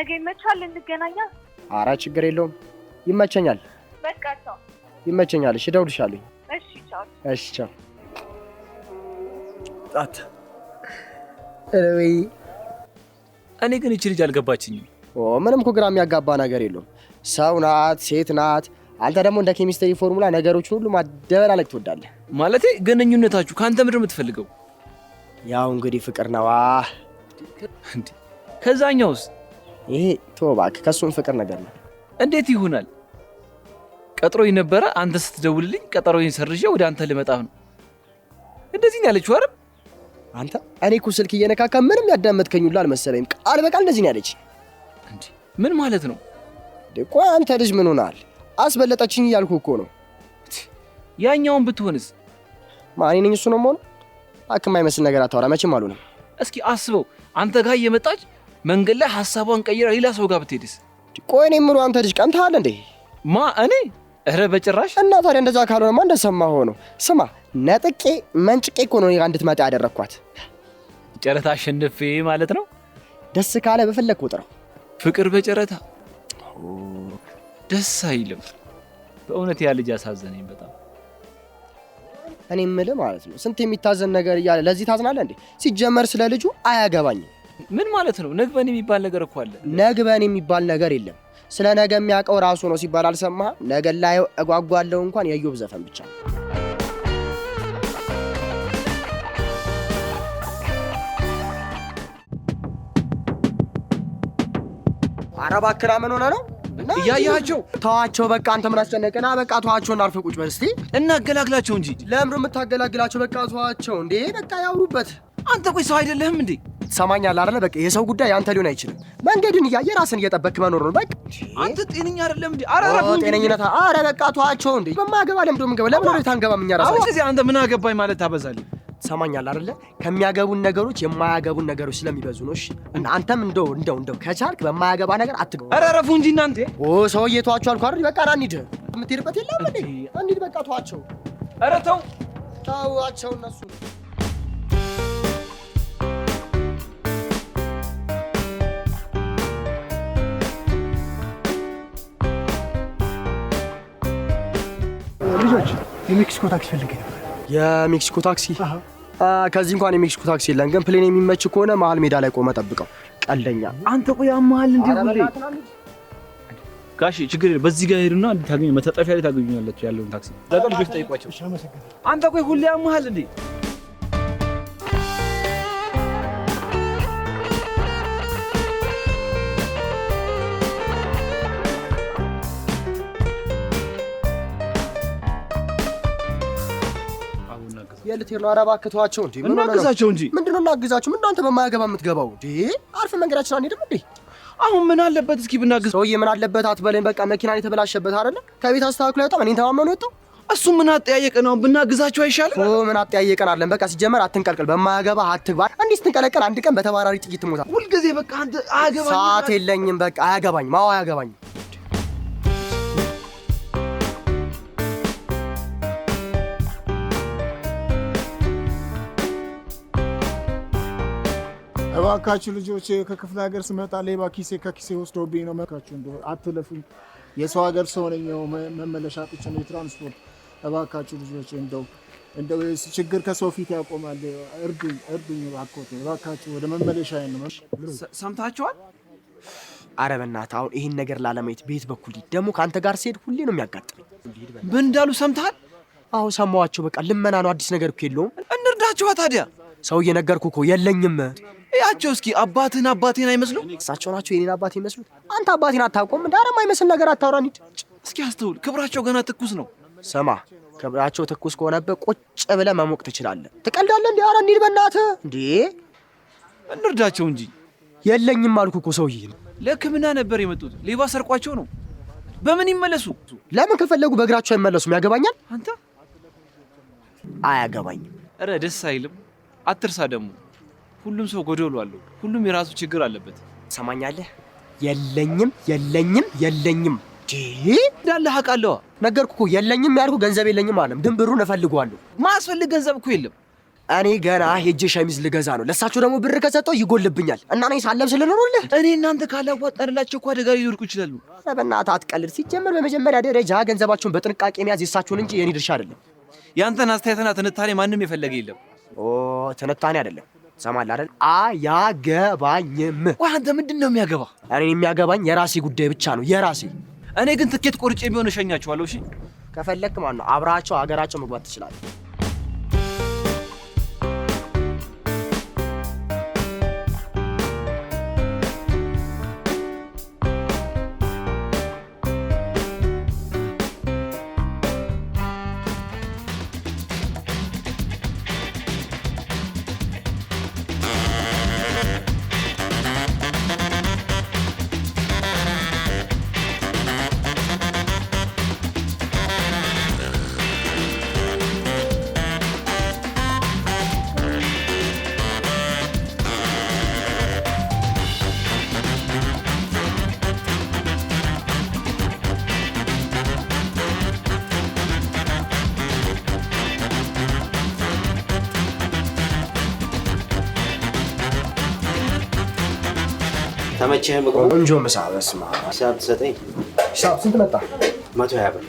ነገ ይመቻል እንገናኛ? ኧረ ችግር የለውም ይመቸኛል። በቃ ቻው። ይመቸኛል። እሺ እደውልልሻለሁ። እሺ ቻው። እሺ ቻው። ወይ እኔ ግን እቺ ልጅ አልገባችኝም። ምንም እኮ ግራ የሚያጋባ ነገር የለውም። ሰው ናት፣ ሴት ናት። አንተ ደግሞ እንደ ኬሚስትሪ ፎርሙላ ነገሮችን ሁሉ ማደበላለቅ ትወዳለህ። ማለቴ ግንኙነታችሁ ካንተ ምንድን ነው የምትፈልገው? ያው እንግዲህ ፍቅር ነዋ። እንዴ ከዛኛውስ? ይሄ ተው እባክህ፣ ከሱም ፍቅር ነገር ነው። እንዴት ይሆናል? ቀጥሮኝ ነበረ፣ አንተ ስትደውልልኝ ቀጠሮዬን ሰርዤ ወደ አንተ ልመጣ ነው። እንደዚህ ነው ያለችው አይደል? አንተ እኔ እኮ ስልክ እየነካካ ምንም ያዳመጥከኝ ሁሉ አልመሰለኝም። ቃል በቃል እንደዚህ ነው ያለች። እንዴ ምን ማለት ነው? ቆይ አንተ ልጅ ምን ሆናል? አስበለጠችኝ እያልኩ እኮ ነው። ያኛውን ብትሆንስ? ማን ነኝ? እሱ ነው መሆኑ። የማይመስል ነገር አታወራ። መቼም አልሆነም። እስኪ አስበው፣ አንተ ጋር እየመጣች መንገድ ላይ ሐሳቧን ቀይራ ሌላ ሰው ጋር ብትሄድስ? ቆይ እኔ የምለው አንተ ልጅ ቀንተሃል እንዴ? ማ እኔ? ኧረ በጭራሽ። እና ታዲያ እንደዛ ካልሆነማ እንደሰማህ ሆኖ። ስማ ነጥቄ መንጭቄ እኮ ነው እንድትመጣ ያደረኳት። ጨረታ አሸንፌ ማለት ነው። ደስ ካለ በፈለግከው ጥራው። ፍቅር በጨረታ ደስ አይልም። በእውነት ያ ልጅ አሳዘነኝ በጣም። እኔ የምልህ ማለት ነው ስንት የሚታዘን ነገር እያለ ለዚህ ታዝናለህ እንዴ? ሲጀመር ስለ ልጁ አያገባኝም። ምን ማለት ነው? ነግበን የሚባል ነገር እኮ አለ። ነግበን የሚባል ነገር የለም። ስለ ነገ የሚያውቀው ራሱ ነው ሲባል አልሰማህም? ነገ ላይ እጓጓለሁ እንኳን የኢዮብ ዘፈን ብቻ። ኧረ እባክህ ምን ሆነህ ነው? እያያቸው ተዋቸው በቃ። አንተ ምን አስጨነቀና? በቃ ተዋቸውና አርፈህ ቁጭ በል እስቲ። እናገላግላቸው እንጂ። ለምን የምታገላግላቸው? በቃ ተዋቸው እንዴ። በቃ ያውሩበት። አንተ ቆይ ሰው አይደለህም እንዴ? ትሰማኛለህ አይደለ? በቃ የሰው ጉዳይ አንተ ሊሆን አይችልም። መንገድን እያየ ራስን እየጠበቅክ መኖር ነው በቃ። አንተ ጤነኛ አይደለም እንዴ? አራራፉ ጤነኝነት። ኧረ በቃ ተዋቸው እንዴ። በማገባ ለምን ደም ገባ? ለምን ወደ ታንገባም እኛ ራሳችን። አሁን እዚህ አንተ ምን አገባኝ ማለት ታበዛለህ። ትሰማኛለህ አይደለ? ከሚያገቡን ነገሮች የማያገቡን ነገሮች ስለሚበዙ ነው። እሺ እና አንተም እንደው ከቻልክ በማያገባ ነገር አትገባ። አራራፉ እንጂ እናንተ ሰውዬ ተዋቸው አልኩህ አይደል? በቃ ና እንሂድ። የምትሄድበት የለም እንዴ? እንሂድ በቃ ተዋቸው። ኧረ ተው ተዋቸው እነሱ። ልጆች የሜክሲኮ ታክሲ ፈልገኝ ነበር። የሜክሲኮ ታክሲ? ከዚህ እንኳን የሜክሲኮ ታክሲ የለም፣ ግን ፕሌን የሚመች ከሆነ መሀል ሜዳ ላይ ቆመ ጠብቀው። ቀልደኛ አንተ። ቆይ ያመሃል እንዴ? ሁሌ ጋሽ ችግር የለም። በዚህ ጋር ሄዱና እንድታገኙ መታጠፊያ ላይ ታገኙኛላችሁ ያለውን ታክሲ። ለቃ ልጆች ጠይቋቸው። አንተ ቆይ ሁሌ ያመሃል እንዴ? የልትሄድ ነው? ኧረ እባክህ ተዋቸው እንዴ። ምን እናግዛቸው እንጂ። ምንድነው እናግዛቸው? ምንድነው አንተ በማያገባ የምትገባው እንዴ? አርፈ መንገዳችን አንሄድም እንዴ? አሁን ምን አለበት እስኪ ብናግዝ። ሰውዬ ምን አለበት አትበለን። በቃ መኪናን የተበላሸበት አይደለ? ከቤት አስተካክሎ ያወጣ እኔን ተማመኑ የወጣው እሱ። ምን አጠያየቀ ነው? ብናግዛቸው አይሻልም? ምን አጠያየቀን አለን። በቃ ሲጀመር አትንቀልቀል፣ በማያገባ አትግባ። እንዲህ ስትንቀለቀል አንድ ቀን በተባራሪ ጥይት ትሞታለህ። ሁልጊዜ በቃ አንተ አያገባኝም። ሰዓት የለኝም በቃ አያገባኝም። አዎ አያገባኝም። እባካችሁ ልጆች ከክፍለ ሀገር ስመጣ ሌባ ከኪሴ ወስዶብኝ ነው። መካችሁ እንደው አትለፉኝ። የሰው ሀገር ሰው ነኝ። መመለሻ አጥቼ ነው የትራንስፖርት። እባካችሁ ልጆች እንደው ችግር ከሰው ፊት ያቆማል። እርዱኝ እባካችሁ። ወደ መመለሻ ነው። ሰምታችኋል? ኧረ በእናትህ አሁን ይሄን ነገር ላለማየት ቤት በኩል ደግሞ ከአንተ ጋር ሲሄድ ሁሌ ነው የሚያጋጥመኝ። ምን እንዳሉ ሰምተሃል? አዎ ሰማኋቸው። በቃ ልመና ነው፣ አዲስ ነገር እኮ የለውም። እንርዳችኋ ታዲያ። ሰውዬ ነገርኩህ እኮ የለኝም። ያቸው እስኪ አባቴን አይመስሉ? እሳቸው ናቸው የኔን አባት ይመስሉት። አንተ አባቴን አታውቀውም? እንደ ኧረ የማይመስል ነገር አታውራ። እንሂድ እስኪ አስተውል። ክብራቸው ገና ትኩስ ነው። ስማ ክብራቸው ትኩስ ከሆነበት ቁጭ ብለህ መሞቅ ትችላለህ። ትቀልዳለህ እንዴ? ኧረ እንሂድ በእናትህ እንዴ። እንርዳቸው እንጂ። የለኝም አልኩህ እኮ ሰውዬ። ለሕክምና ነበር የመጡት። ሌባ ሰርቋቸው ነው። በምን ይመለሱ? ለምን ከፈለጉ በእግራቸው አይመለሱም? ያገባኛል? አንተ አያገባኝም። ኧረ ደስ አይልም። አትርሳ ደግሞ ሁሉም ሰው ጎደሎ አለው። ሁሉም የራሱ ችግር አለበት። ሰማኛለህ? የለኝም እንዳለ አውቃለሁ። ነገርኩህ እኮ የለኝም ያልኩህ ገንዘብ የለኝም አለም። ግን ብሩን እፈልገዋለሁ። ማስፈልግ ገንዘብ እኮ የለም። እኔ ገና ሄጄ ሸሚዝ ልገዛ ነው። ለሳቸው ደግሞ ብር ከሰጠው ይጎልብኛል እና እኔ ሳለም ስለኖርልህ እኔ እናንተ ካላዋጣንላቸው እኮ አደጋ ሊወድቁ ይችላሉ። በእናትህ አትቀልድ። ሲጀመር በመጀመሪያ ደረጃ ገንዘባቸውን በጥንቃቄ መያዝ የሳቸውን እንጂ የኔ ድርሻ አይደለም። ያንተን አስተያየትና ትንታኔ ማንም የፈለገ የለም። ትንታኔ አይደለም ሰማል አይደል? አያገባኝም። ወይ አንተ ምንድነው የሚያገባ? እኔ የሚያገባኝ የራሴ ጉዳይ ብቻ ነው የራሴ። እኔ ግን ትኬት ቆርጬ ቢሆን እሸኛቸዋለሁ። እሺ ከፈለክ ማለት ነው አብራቸው ሀገራቸው መግባት ትችላለህ። ተመቸህ? ምግቡ ቆንጆ ምሳ። በስመ አብ። ሂሳብ ትሰጠኝ? ሂሳብ ስንት መጣ? 120 ብር።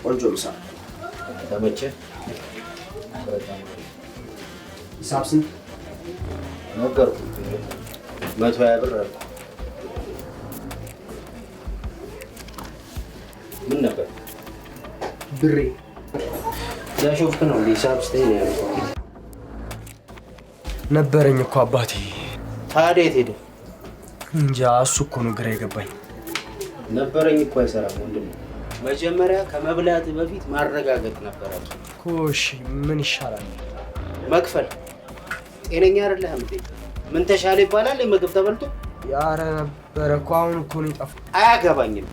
ቆንጆ ምሳ። ተመቸህ? ሂሳብ ስንት ነገርኩህ? 120 ብር አለ። ምን ነበር ብሬ? ያሾፍክ ነው? ሂሳብ ስጠኝ ነው ያልኩህ። ነበረኝ እኮ አባቴ። ታዲያ የት ሄደ? እንጃ እሱ እኮ ነው ግራ የገባኝ። ነበረኝ እኮ አይሰራም ወንድም። መጀመሪያ ከመብላት በፊት ማረጋገጥ ነበረብህ እኮ። እሺ ምን ይሻላል? መክፈል። ጤነኛ አይደለህም እንዴ? ምን ተሻለ ይባላል? ምግብ ተበልቶ ያረ ነበረ እኮ አሁን እኮ ነው የጠፋው። አያገባኝም።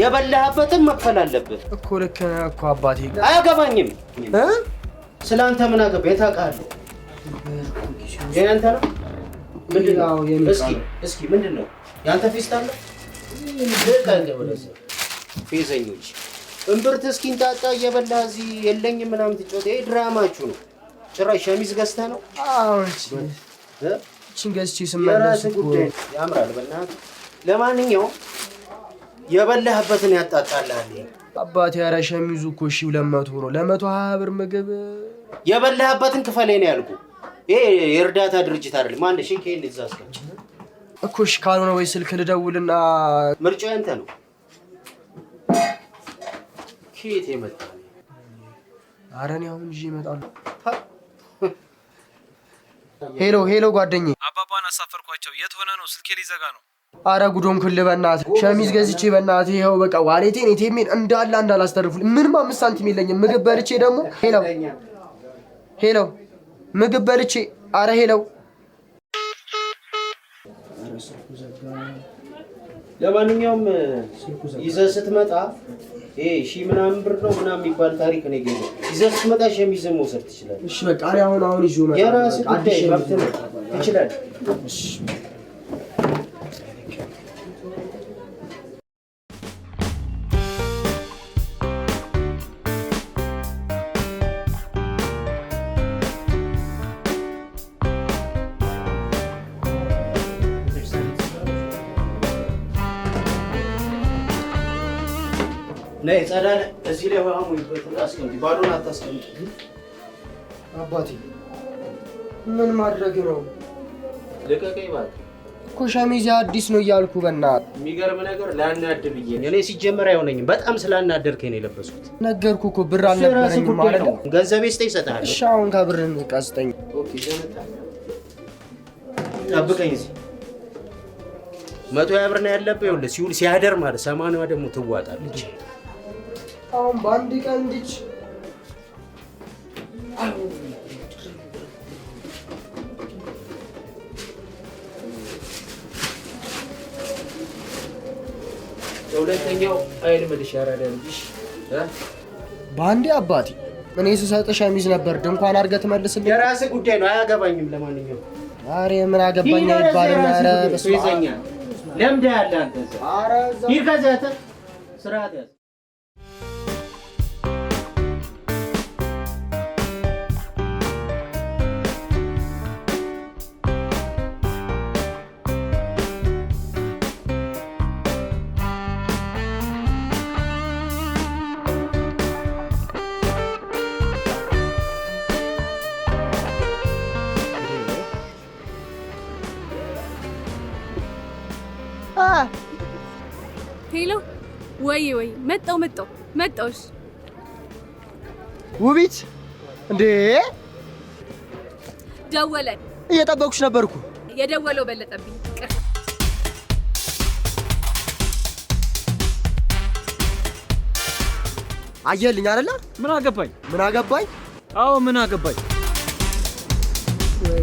የበላህበትን መክፈል አለብህ እኮ። ልክ ነህ እኮ አባቴ። አያገባኝም። ስለአንተ ምን አገባኝ? ታውቃለህ? የአንተ ነው ምንድን ነው? እስኪ ምንድን ነው ያንተ ፌስት አለ? ፌዘኞች እምብርት እስኪንጣጣ እየበላህ እዚህ የለኝም ምናምን ትጫወት። ይሄ ድራማችሁ ነው። ጭራሽ ሸሚዝ ገዝተህ ነው? እቺን ገዝቼ ስመለስ እኮ ያምራል። በእናትህ ለማንኛውም የበላህበትን ያጣጣልሃል አባቴ። ኧረ ሸሚዙ እኮ 200 ነው። ለ120 ብር ምግብ የበላህበትን ክፈለኝ ነው ያልኩህ። ይሄ የእርዳታ ድርጅት አይደለም። ማን እሺ ከእኔ እዛ አስቀምጥ እኮ። እሺ ካልሆነ ወይ ስልክ ልደውልና። ምርጫው ያንተ ነው። ከየት የመጣ? ኧረ እኔ አሁን ይዤ እመጣለሁ። ሄሎ ጓደኛዬ። አባባን አሳፈርኳቸው። የት ሆነ ነው? ስልኬ ሊዘጋ ነው። ኧረ ጉዶን ኩል በእናትህ። ሸሚዝ ገዝቼ በእናትህ ይኸው በቃ ዋሌቴን ኤቲኤሜን እንዳለ እንዳላስተርፉልኝ ምንም 5 ሳንቲም የለኝም። ምግብ በልቼ ደግሞ ሄሎ ምግብ በልቼ። ኧረ ሄለው። ለማንኛውም ይዘህ ስትመጣ ይሄ ሺህ ምናምን ብር ነው ምናምን የሚባል ታሪክ ነው ገኘ። ይዘህ ስትመጣ ሸሚዝን መውሰድ ትችላለህ። እሺ በቃ እኔ አሁን ይዤው ነው። የራስህ ጉዳይ መብት ነው። ትችላለህ። እሺ ነይ ጸዳለ። እዚህ ላይ ውሃ ሙይበት አስቀምጪ። ባዶን አታስቀምጪ። አባቴ ምን ማድረግ ነው? ልቀቀኝ እባክህ እኮ ሸሚዝ አዲስ ነው እያልኩ በእናትህ። የሚገርም ነገር ላናድድ ብዬ እኔ ሲጀመር አይሆነኝም። በጣም ስላናደርከኝ ነው የለበስኩት። ነገርኩህ እኮ ብር አልነበረኝም ማለት ነው። ገንዘቤ ስጠኝ እሰጥሃለሁ። እሺ አሁን ከብርን ቀስጠኝ። ኦኬ ጠብቀኝ። እዚህ 120 ብር ነው ያለብህ። ይኸውልህ ሲውል ሲያደር ማለት 80 ደግሞ ትዋጣለች። አሁን በአንድ ቀን እንዲች ሁለተኛው አይል መልሽ ያራዳልሽ በአንዴ አባቴ። እኔ ስሰጥህ ሸሚዝ ነበር ድንኳን አድርገህ ትመልስልኝ። የራስህ ጉዳይ ነው፣ አያገባኝም። ለማንኛውም ዛሬ ምን አገባኝ አይባልም። ኧረ በስመ አብ ለምዳ ያለ አንተ ሂድ ከዚያ ስርዓት ያዝ። ሄሎ ወይ መጣውሽ ውቢት እንዴ ደወለን እየጠበኩሽ ነበርኩ የደወለው በለጠብኝ አየልኝ አይደለ ምን አገባኝ አዎ ምን አገባኝ ወይ